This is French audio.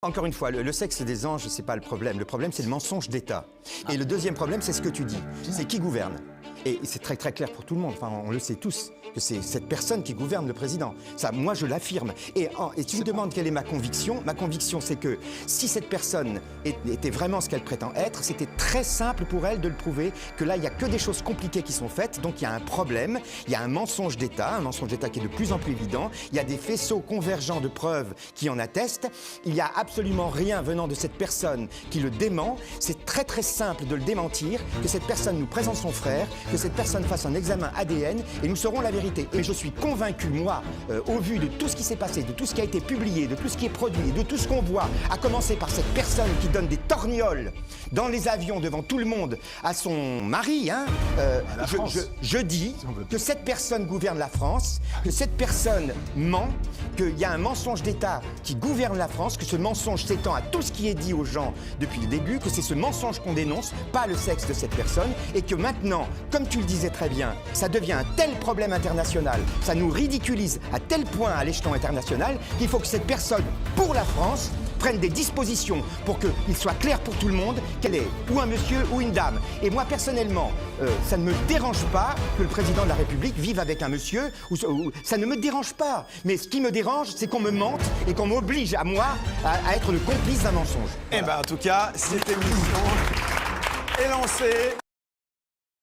Encore une fois, le sexe des anges, c'est pas le problème. Le problème, c'est le mensonge d'État. Et le deuxième problème, c'est ce que tu dis. C'est qui gouverne. Et c'est très très clair pour tout le monde. Enfin, on le sait tous que c'est cette personne qui gouverne le président. Ça, moi, je l'affirme. Et tu me demandes quelle est ma conviction. Ma conviction, c'est que si cette personne était vraiment ce qu'elle prétend être, c'était très simple pour elle de le prouver que là, il n'y a que des choses compliquées qui sont faites. Donc, il y a un problème. Il y a un mensonge d'État qui est de plus en plus évident. Il y a des faisceaux convergents de preuves qui en attestent. Il n'y a absolument rien venant de cette personne qui le dément. C'est très très simple de le démentir, que cette personne nous présente son frère, que cette personne fasse un examen ADN et nous saurons la vérité. Et je suis convaincu, moi, au vu de tout ce qui s'est passé, de tout ce qui a été publié, de tout ce qui est produit, de tout ce qu'on voit, à commencer par cette personne qui donne des torgnoles dans les avions devant tout le monde à son mari, je dis que cette personne gouverne la France, que cette personne ment, qu'il y a un mensonge d'État qui gouverne la France, que ce mensonge s'étend à tout ce qui est dit aux gens depuis le début, que c'est ce mensonge qu'on dénonce, pas le sexe de cette personne, et que maintenant, comme tu le disais très bien, ça devient un tel problème international, ça nous ridiculise à tel point à l'échelon international qu'il faut que cette personne, pour la France, prenne des dispositions pour qu'il soit clair pour tout le monde qu'elle est ou un monsieur ou une dame. Et moi, personnellement, ça ne me dérange pas que le président de la République vive avec un monsieur, ça ne me dérange pas. Mais ce qui me dérange, c'est qu'on me mente et qu'on m'oblige à moi à être le complice d'un mensonge. Eh ben, en tout cas, cette émission est lancée.